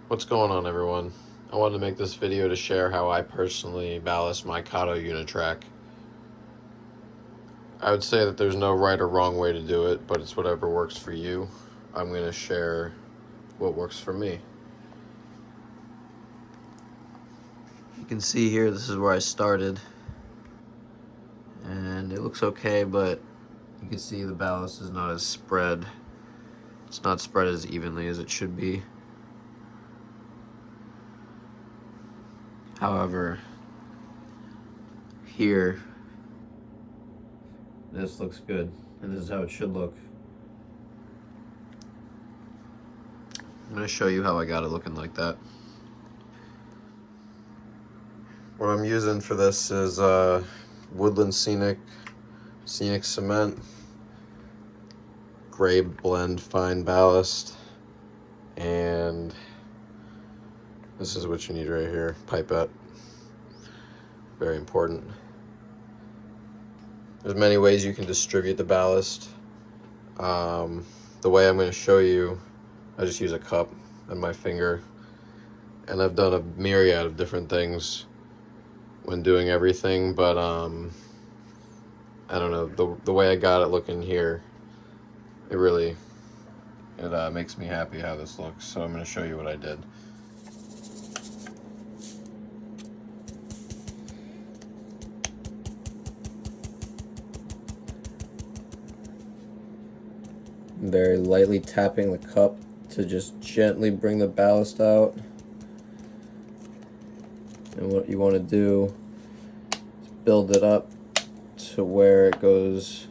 What's going on, everyone? I wanted to make this video to share how I personally ballast my Kato Unitrack. I would say that there's no right or wrong way to do it, but it's whatever works for you. I'm going to share what works for me. You can see here, this is where I started. And it looks okay, but you can see the ballast is not as spread. It's not spread as evenly as it should be. However, here, this looks good, and this is how it should look. I'm going to show you how I got it looking like that. What I'm using for this is Woodland Scenic cement, gray blend fine ballast, and this is what you need right here, pipette. Very important. There's many ways you can distribute the ballast. The way I'm going to show you, I just use a cup and my finger, and I've done a myriad of different things when doing everything, but I don't know, the way I got it looking here, it makes me happy how this looks. So I'm going to show you what I did. I'm very lightly tapping the cup to just gently bring the ballast out. And what you want to do is build it up to where it goes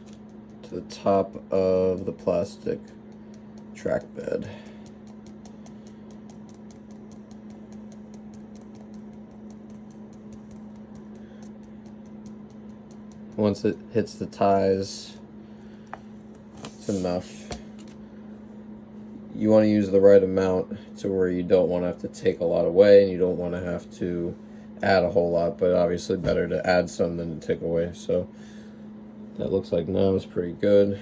to the top of the plastic track bed. Once it hits the ties, it's enough. You want to use the right amount to where you don't want to have to take a lot away, and you don't want to have to add a whole lot, but obviously better to add some than to take away. So that looks like now is pretty good.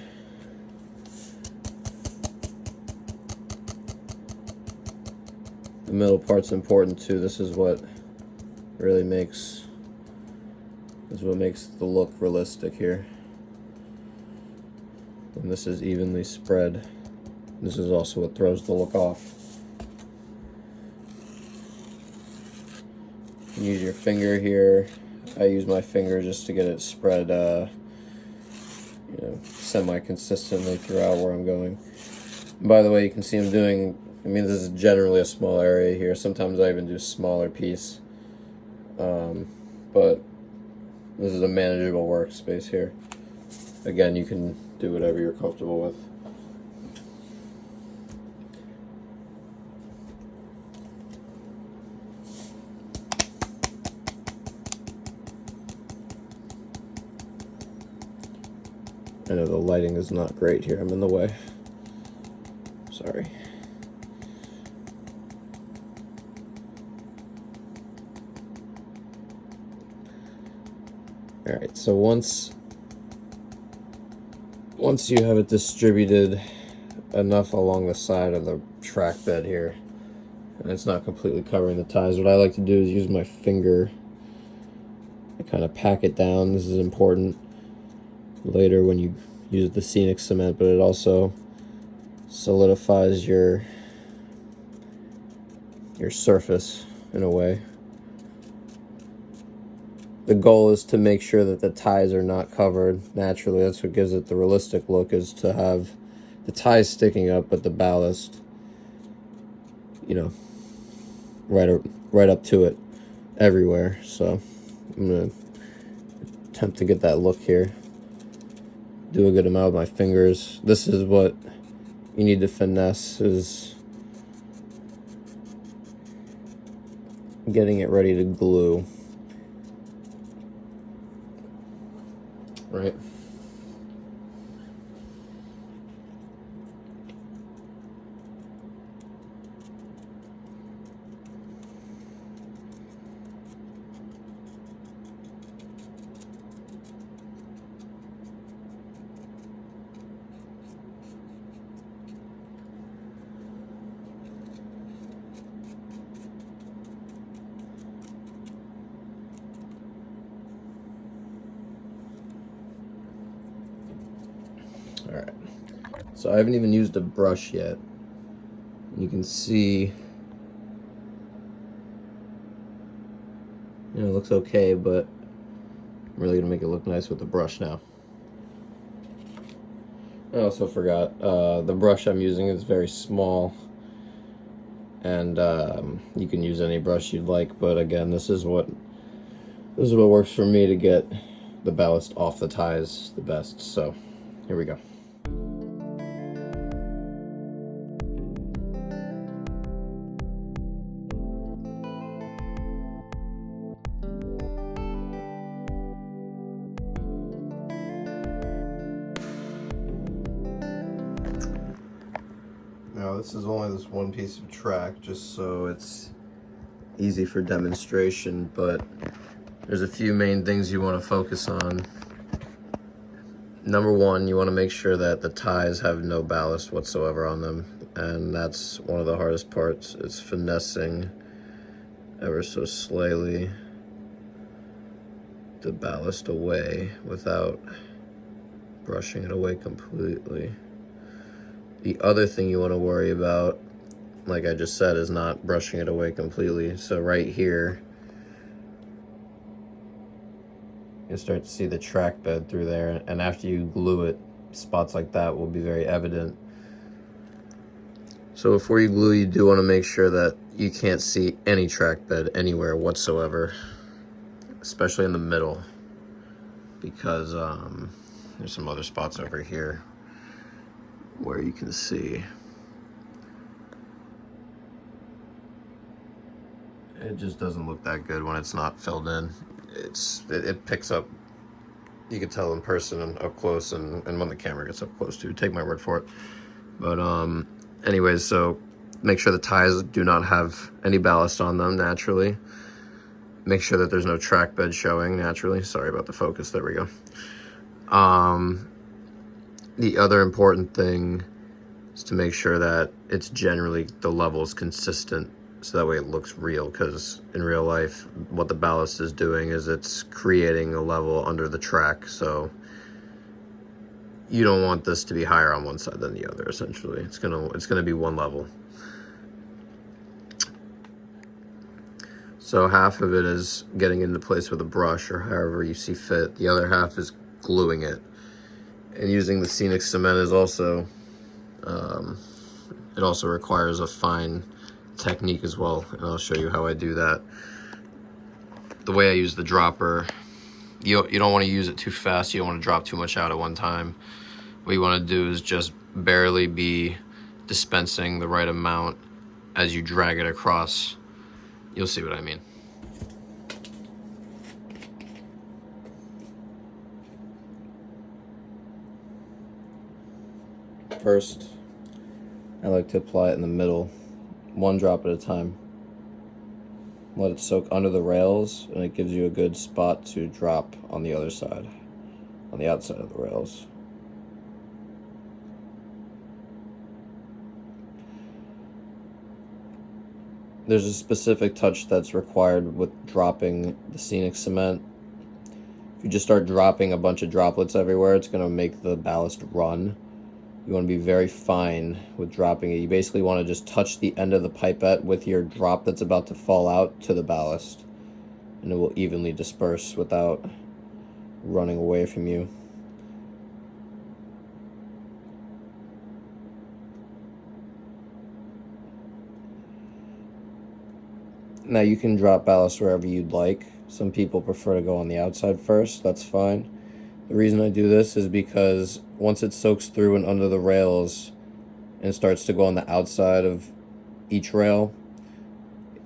The middle part's important too. This is what really makes the look realistic here. And this is evenly spread. This is also what throws the look off. You use your finger here. I use my finger just to get it spread semi-consistently throughout where I'm going. And by the way, you can see I'm doing, this is generally a small area here. Sometimes I even do a smaller piece. But this is a manageable workspace here. Again, you can do whatever you're comfortable with. I know the lighting is not great here. I'm in the way. Sorry. Alright, so once you have it distributed enough along the side of the track bed here, and it's not completely covering the ties, what I like to do is use my finger to kind of pack it down. This is important later when you use the Scenic cement, but it also solidifies your surface in a way. The goal is to make sure that the ties are not covered naturally. That's what gives it the realistic look, is to have the ties sticking up, but the ballast, right up to it everywhere. So I'm gonna attempt to get that look here. Do a good amount with my fingers. This is what you need to finesse, is getting it ready to glue. Right? So I haven't even used a brush yet. You can see, you know, it looks okay, but I'm really gonna make it look nice with the brush now. I also forgot, the brush I'm using is very small, and you can use any brush you'd like, but again, this is what works for me to get the ballast off the ties the best. So here we go. Now this is only this one piece of track, just so it's easy for demonstration, but there's a few main things you want to focus on. Number one, you want to make sure that the ties have no ballast whatsoever on them, and that's one of the hardest parts. It's finessing ever so slightly the ballast away without brushing it away completely. The other thing you want to worry about, like I just said, is not brushing it away completely. So right here, you'll start to see the track bed through there, and after you glue it, spots like that will be very evident. So before you glue, you do want to make sure that you can't see any track bed anywhere whatsoever, especially in the middle, because there's some other spots over here where you can see. It just doesn't look that good when it's not filled in. It picks up, you can tell in person and up close, and when the camera gets up close too, take my word for it. But anyways, so make sure the ties do not have any ballast on them naturally. Make sure that there's no track bed showing naturally. Sorry about the focus, there we go. The other important thing is to make sure that it's generally, the level is consistent, so that way it looks real, because in real life, what the ballast is doing is it's creating a level under the track, so you don't want this to be higher on one side than the other, essentially. It's gonna be one level. So half of it is getting into place with a brush or however you see fit. The other half is gluing it. And using the Scenic cement is also, it also requires a fine technique as well, and I'll show you how I do that. The way I use the dropper, you don't want to use it too fast, you don't want to drop too much out at one time. What you want to do is just barely be dispensing the right amount as you drag it across. You'll see what I mean. First, I like to apply it in the middle, one drop at a time. Let it soak under the rails, and it gives you a good spot to drop on the other side, on the outside of the rails. There's a specific touch that's required with dropping the Scenic cement. If you just start dropping a bunch of droplets everywhere, it's going to make the ballast run. You want to be very fine with dropping it. You basically want to just touch the end of the pipette with your drop that's about to fall out to the ballast, and it will evenly disperse without running away from you. Now you can drop ballast wherever you'd like. Some people prefer to go on the outside first, that's fine. The reason I do this is because once it soaks through and under the rails and starts to go on the outside of each rail,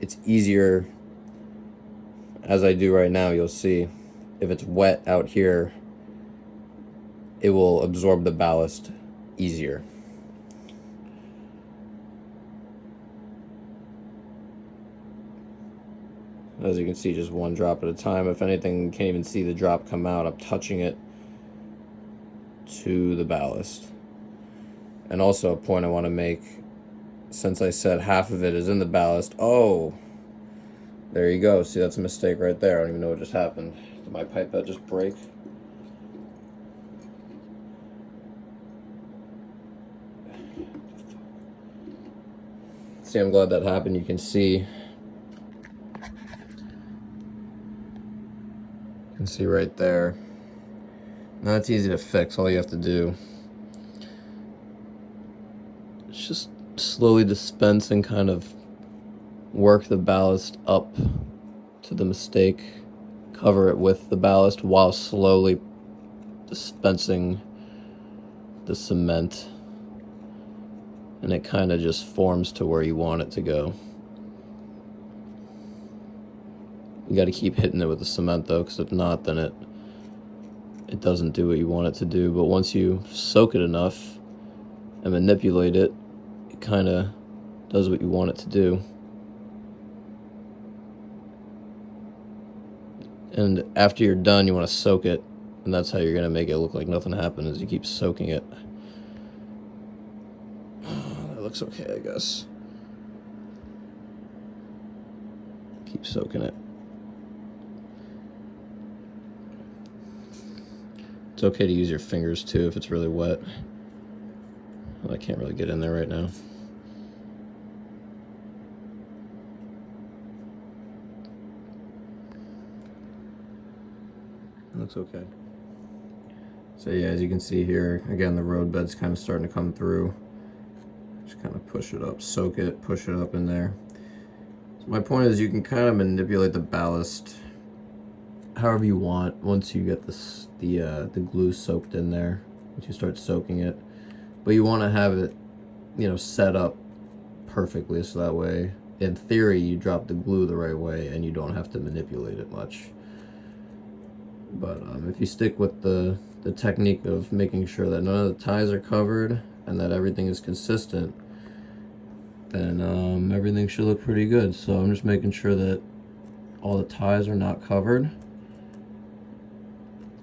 it's easier, as I do right now, you'll see, if it's wet out here, it will absorb the ballast easier. As you can see, just one drop at a time. If anything, you can't even see the drop come out. I'm touching it to the ballast. And also a point I want to make, since I said half of it is in the ballast, oh, there you go. See, that's a mistake right there. I don't even know what just happened. Did my pipette just break? See, I'm glad that happened. You can see right there. Now it's easy to fix. All you have to do is just slowly dispense and kind of work the ballast up to the mistake. Cover it with the ballast while slowly dispensing the cement, and it kind of just forms to where you want it to go. You got to keep hitting it with the cement though, because if not, then it doesn't do what you want it to do. But once you soak it enough and manipulate it, it kind of does what you want it to do. And after you're done, you want to soak it, and that's how you're going to make it look like nothing happened, is you keep soaking it. That looks okay, I guess. Keep soaking it. It's okay to use your fingers too if it's really wet. Well, I can't really get in there right now. Looks okay. So yeah, as you can see here, again, the road bed's kind of starting to come through. Just kind of push it up, soak it, push it up in there. So my point is, you can kind of manipulate the ballast however you want once you get the glue soaked in there, once you start soaking it. But you want to have it, you know, set up perfectly, so that way, in theory, you drop the glue the right way and you don't have to manipulate it much. But if you stick with the technique of making sure that none of the ties are covered and that everything is consistent, then everything should look pretty good. So I'm just making sure that all the ties are not covered.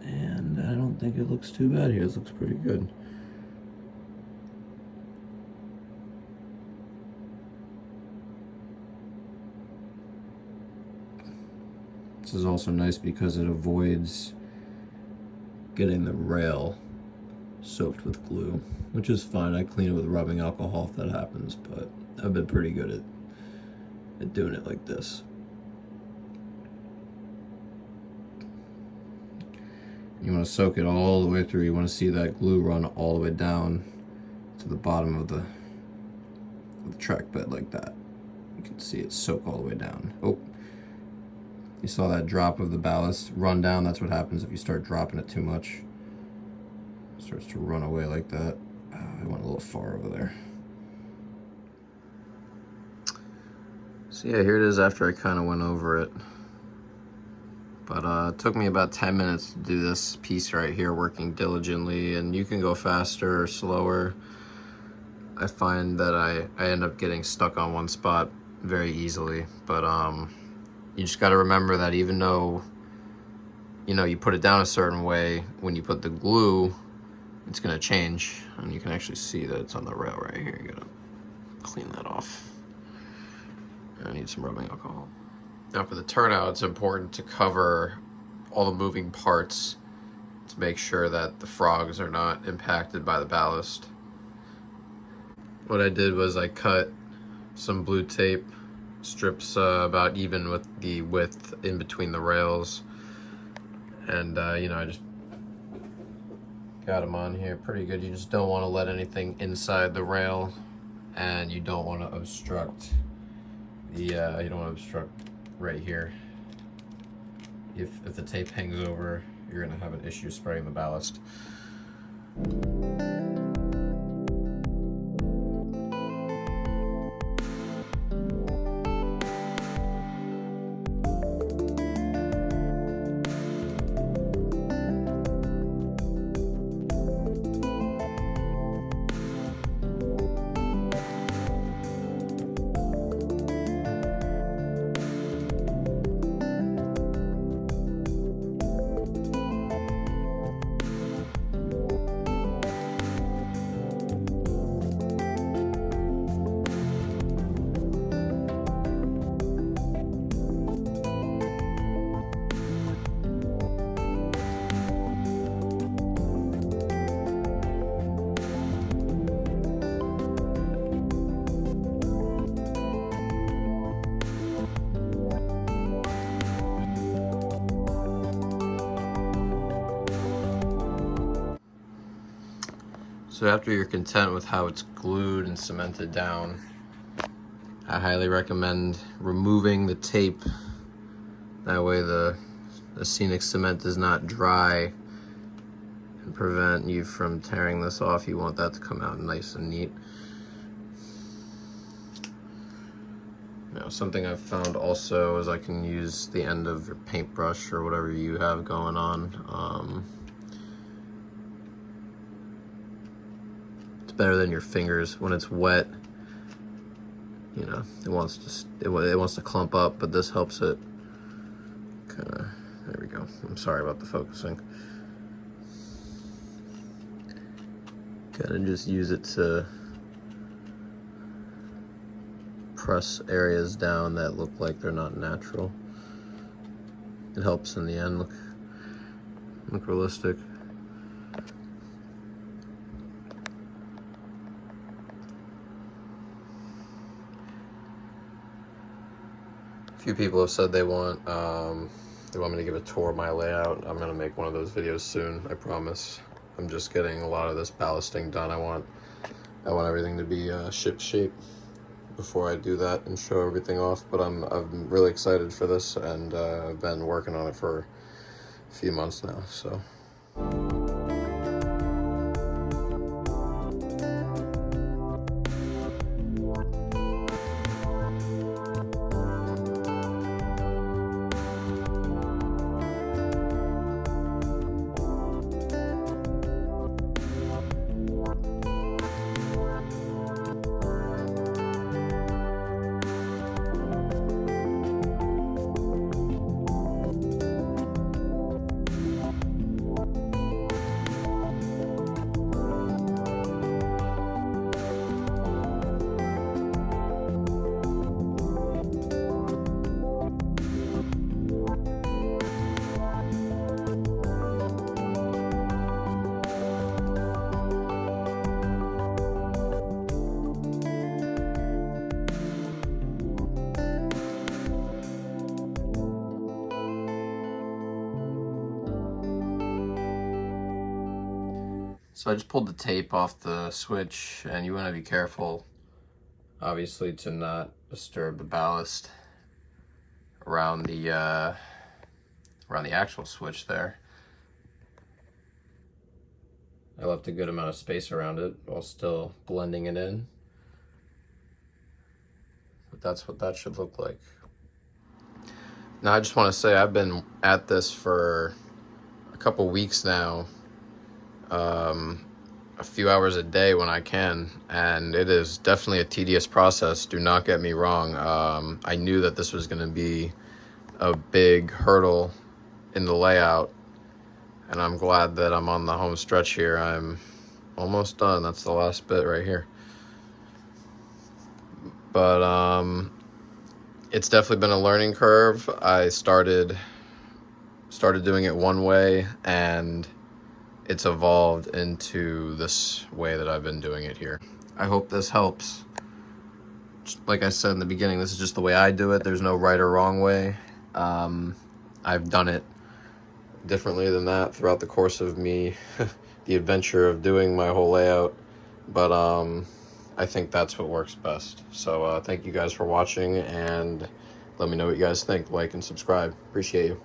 And I don't think it looks too bad here. This looks pretty good. This is also nice because it avoids getting the rail soaked with glue, which is fine. I clean it with rubbing alcohol if that happens, but I've been pretty good at doing it like this. You want to soak it all the way through. You want to see that glue run all the way down to the bottom of the track bed like that. You can see it soak all the way down. Oh, you saw that drop of the ballast run down. That's what happens if you start dropping it too much. It starts to run away like that. I went a little far over there. So yeah, here it is after I kind of went over it. But it took me about 10 minutes to do this piece right here, working diligently, and you can go faster or slower. I find that I end up getting stuck on one spot very easily, but you just got to remember that even though, you know, you put it down a certain way, when you put the glue, it's going to change, and you can actually see that it's on the rail right here. You got to clean that off. I need some rubbing alcohol. Now for the turnout, it's important to cover all the moving parts to make sure that the frogs are not impacted by the ballast. What I did was I cut some blue tape strips about even with the width in between the rails, and you know, I just got them on here pretty good. You just don't want to let anything inside the rail, and you don't want to obstruct the you don't want to obstruct right here. If the tape hangs over, you're gonna have an issue spraying the ballast. So after you're content with how it's glued and cemented down, I highly recommend removing the tape. That way the Scenic cement does not dry and prevent you from tearing this off. You want that to come out nice and neat. Now, something I've found also is I can use the end of your paintbrush or whatever you have going on. It's better than your fingers. When it's wet, you know, it wants to clump up, but this helps it kind of. There we go. I'm sorry about the focusing. Kind of just use it to press areas down that look like they're not natural. It helps in the end look realistic. A few people have said they want me to give a tour of my layout. I'm gonna make one of those videos soon, I promise. I'm just getting a lot of this ballasting done. I want everything to be ship shape before I do that and show everything off. But I'm really excited for this, and I've been working on it for a few months now. So. So I just pulled the tape off the switch, and you want to be careful, obviously, to not disturb the ballast around the actual switch there. I left a good amount of space around it while still blending it in. But that's what that should look like. Now I just want to say I've been at this for a couple weeks now. A few hours a day when I can, and it is definitely a tedious process. Do not get me wrong. I knew that this was going to be a big hurdle in the layout, and I'm glad that I'm on the home stretch here. I'm almost done. That's the last bit right here. But it's definitely been a learning curve. I started doing it one way, and it's evolved into this way that I've been doing it here. I hope this helps. Like I said in the beginning, this is just the way I do it. There's no right or wrong way. I've done it differently than that throughout the course of me, the adventure of doing my whole layout. But I think that's what works best. So thank you guys for watching, and let me know what you guys think. Like and subscribe. Appreciate you.